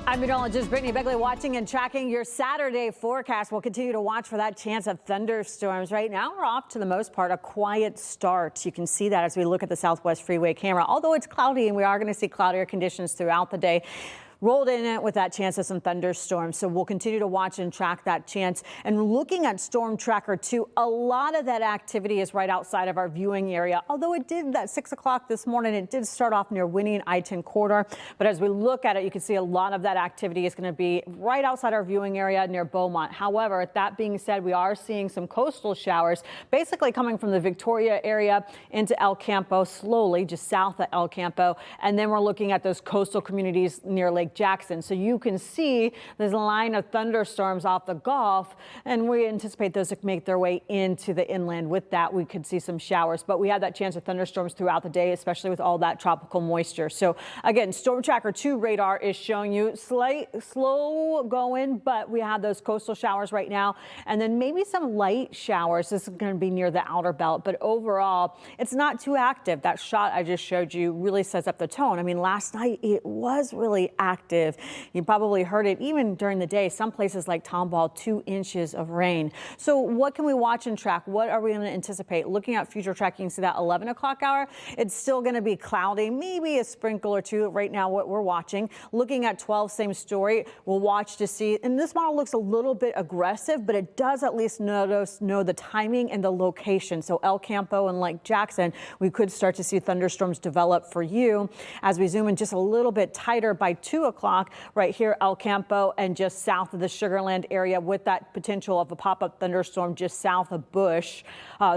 I'm meteorologist Brittany Begley, watching and tracking your Saturday forecast. We'll continue to watch for that chance of thunderstorms. Right now, we're off to the most part a quiet start. You can see that as we look at the Southwest Freeway camera. Although it's cloudy and we are going to see cloudier conditions throughout the day, rolled in it with that chance of some thunderstorms. So we'll continue to watch and track that chance. And looking at Storm Tracker 2, a lot of that activity is right outside of our viewing area. Although it did at 6 o'clock this morning, it did start off near Winnie and I-10 corridor. But as we look at it, you can see a lot of that activity is going to be right outside our viewing area near Beaumont. However, that being said, we are seeing some coastal showers basically coming from the Victoria area into El Campo, slowly just south of El Campo. And then we're looking at those coastal communities near Lake Jackson. So you can see there's a line of thunderstorms off the Gulf, and we anticipate those to make their way into the inland. With that, we could see some showers, but we have that chance of thunderstorms throughout the day, especially with all that tropical moisture. So again, Storm Tracker 2 radar is showing you slow going, but we have those coastal showers right now, and then maybe some light showers. This is going to be near the outer belt, but overall, it's not too active. That shot I just showed you really sets up the tone. I mean, last night it was really active. You probably heard it even during the day. Some places like Tomball, 2 inches of rain. So what can we watch and track? What are we going to anticipate? Looking at future tracking, you see that 11 o'clock hour, it's still going to be cloudy, maybe a sprinkle or two right now what we're watching. Looking at 12, same story. We'll watch to see, and this model looks a little bit aggressive, but it does at least know the timing and the location. So El Campo and Lake Jackson, we could start to see thunderstorms develop for you. As we zoom in just a little bit tighter by 2 o'clock, right here, El Campo and just south of the Sugarland area with that potential of a pop-up thunderstorm just south of Bush.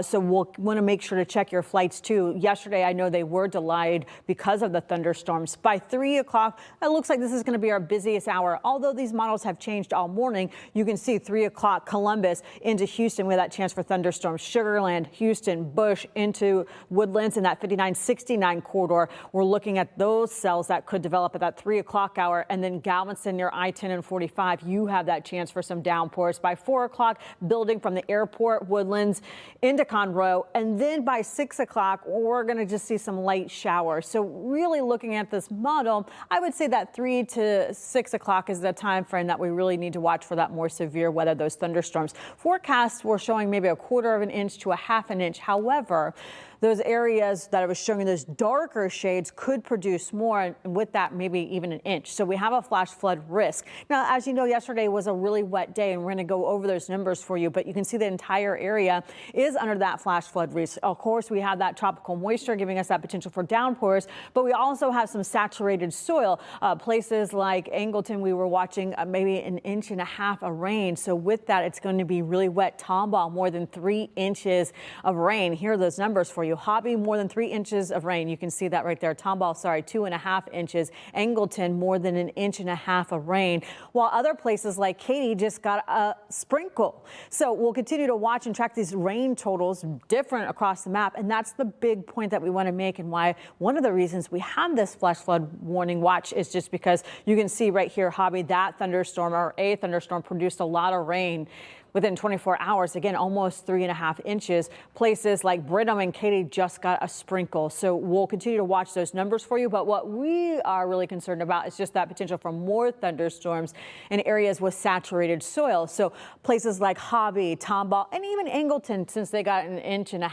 So we'll want to make sure to check your flights too. Yesterday, I know they were delayed because of the thunderstorms. By 3 o'clock, it looks like this is going to be our busiest hour. Although these models have changed all morning, you can see 3 o'clock Columbus into Houston with that chance for thunderstorms. Sugarland, Houston, Bush into Woodlands in that 59-69 corridor. We're looking at those cells that could develop at that 3 o'clock hour, and then Galveston near I-10 and 45, you have that chance for some downpours. By 4 o'clock, building from the airport, Woodlands into Conroe, and then by 6 o'clock, we're going to just see some light showers. So really looking at this model, I would say that 3 to 6 o'clock is the time frame that we really need to watch for that more severe weather, those thunderstorms. Forecasts were showing maybe a 1/4 of an inch to a 1/2 an inch. However, those areas that I was showing you, those darker shades, could produce more, and with that, maybe even an inch. So we have a flash flood risk. Now, as you know, yesterday was a really wet day, and we're going to go over those numbers for you, but you can see the entire area is under that flash flood risk. Of course, we have that tropical moisture giving us that potential for downpours, but we also have some saturated soil. Places like Angleton, we were watching maybe 1.5 inches of rain. So with that, it's going to be really wet. Tomball, more than 3 inches of rain. Here are those numbers for you. Hobby, more than 3 inches of rain. You can see that right there. Tomball, 2.5 inches. Angleton, more than 1.5 inches of rain. While other places like Katy just got a sprinkle. So we'll continue to watch and track these rain totals different across the map. And that's the big point that we want to make, and why one of the reasons we have this flash flood warning watch is just because you can see right here, Hobby, that thunderstorm or a thunderstorm produced a lot of rain. Within 24 hours, again, almost 3.5 inches. Places like Brenham and Katy just got a sprinkle. So we'll continue to watch those numbers for you. But what we are really concerned about is just that potential for more thunderstorms in areas with saturated soil. So places like Hobby, Tomball, and even Angleton, since they got 1.5 inches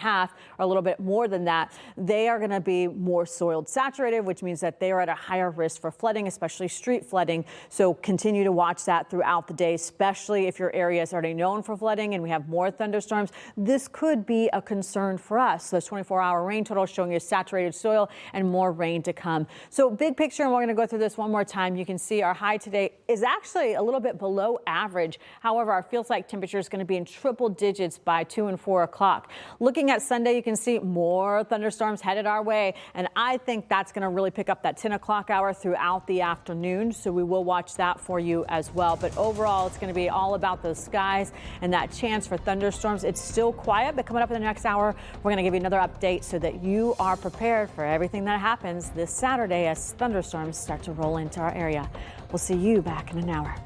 or a little bit more than that, they are going to be more soiled saturated, which means that they are at a higher risk for flooding, especially street flooding. So continue to watch that throughout the day, especially if your area is already known for flooding and we have more thunderstorms. This could be a concern for us. Those 24-hour rain totals showing you saturated soil and more rain to come. So big picture, and we're going to go through this one more time. You can see our high today is actually a little bit below average. However, our feels like temperature is going to be in triple digits by 2 and 4 o'clock. Looking at Sunday, you can see more thunderstorms headed our way, and I think that's going to really pick up that 10 o'clock hour throughout the afternoon. So we will watch that for you as well. But overall, it's going to be all about those skies and that chance for thunderstorms. It's still quiet, but coming up in the next hour, we're going to give you another update so that you are prepared for everything that happens this Saturday as thunderstorms start to roll into our area. We'll see you back in an hour.